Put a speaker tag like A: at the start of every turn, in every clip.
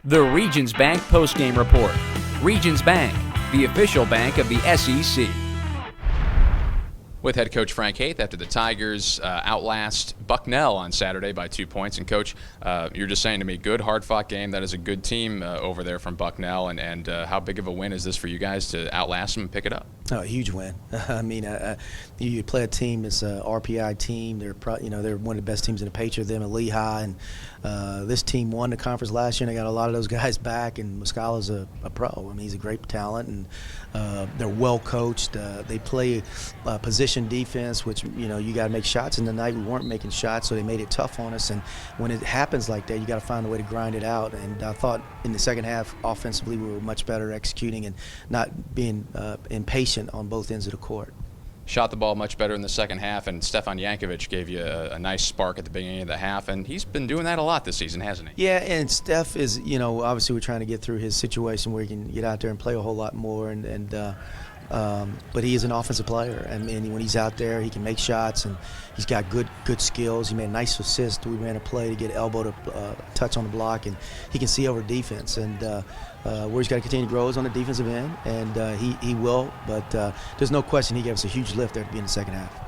A: The Regions Bank postgame report. Regions Bank, the official bank of the SEC.
B: With head coach Frank Haith after the Tigers outlast Bucknell on Saturday by 2 points. And coach, you're just saying to me, good hard-fought game. That is a good team over there from Bucknell. And how big of a win is this for you guys to outlast them and pick it up?
C: Oh, a huge win. I mean, you play a team that's an RPI team. They're one of the best teams in the Patriot. Them and Lehigh, and this team won the conference last year. And they got a lot of those guys back. And Muscala's a pro. I mean, he's a great talent, and they're well coached. They play position defense, which you got to make shots. And tonight we weren't making shots, so they made it tough on us. And when it happens like that, you got to find a way to grind it out. And I thought in the second half, offensively, we were much better executing and not being impatient on both ends of the court.
B: Shot the ball much better in the second half, and Stefan Yankovic gave you a nice spark at the beginning of the half, and he's been doing that a lot this season, hasn't he?
C: Yeah, and Steph is, obviously we're trying to get through his situation where he can get out there and play a whole lot more, but he is an offensive player. I mean, when he's out there, he can make shots, and he's got good skills. He made a nice assist. We ran a play to get elbow to touch on the block, and he can see over defense. And where he's got to continue to grow is on the defensive end, and he will. But there's no question he gave us a huge lift there at the beginning of the second half.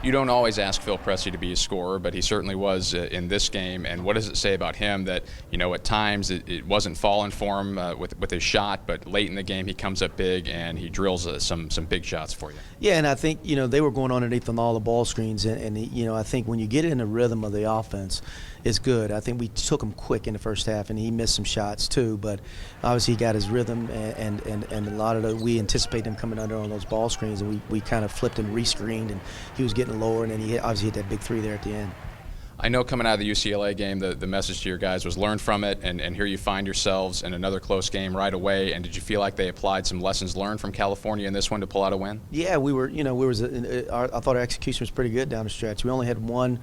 B: You don't always ask Phil Pressey to be a scorer, but he certainly was in this game. And what does it say about him that, at times it wasn't falling for him with his shot, but late in the game he comes up big and he drills some big shots for you?
C: Yeah, and I think, they were going underneath on all the ball screens. And I think when you get in the rhythm of the offense, it's good. I think we took him quick in the first half, and he missed some shots too. But obviously he got his rhythm, and a lot of we anticipate him coming under on those ball screens, and we kind of flipped and rescreened, and he was getting lower, and then he obviously hit that big three there at the end.
B: I know coming out of the UCLA game, the message to your guys was learn from it, and here you find yourselves in another close game right away. And did you feel like they applied some lessons learned from California in this one to pull out a win?
C: Yeah, I thought our execution was pretty good down the stretch. We only had one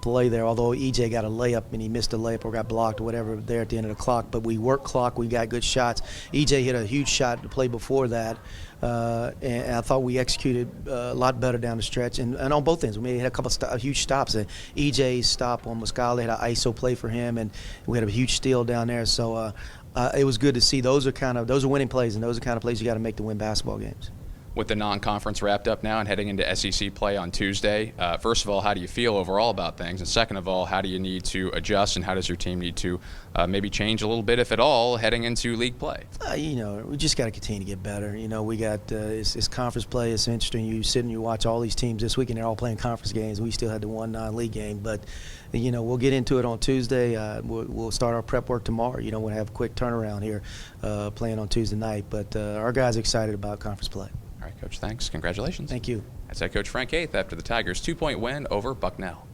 C: play there, although EJ got a layup and he missed a layup or got blocked or whatever there at the end of the clock. But we worked clock, we got good shots. EJ hit a huge shot the play before that, and I thought we executed a lot better down the stretch. And on both ends, we had a couple of huge stops. And EJ's stop on Muscala had an ISO play for him, and we had a huge steal down there. So it was good to see. Those are winning plays, and those are the kind of plays you got to make to win basketball games.
B: With the non-conference wrapped up now and heading into SEC play on Tuesday, first of all, how do you feel overall about things? And second of all, how do you need to adjust, and how does your team need to maybe change a little bit, if at all, heading into league play?
C: We just got to continue to get better. We got it's conference play. It's interesting. You sit and you watch all these teams this week, and they're all playing conference games. We still had the one non-league game, but we'll get into it on Tuesday. We'll start our prep work tomorrow. We'll have a quick turnaround here playing on Tuesday night, but our guys are excited about conference play.
B: All right, Coach, thanks. Congratulations.
C: Thank you.
B: That's head coach Frank Haith after the Tigers' 2-point win over Bucknell.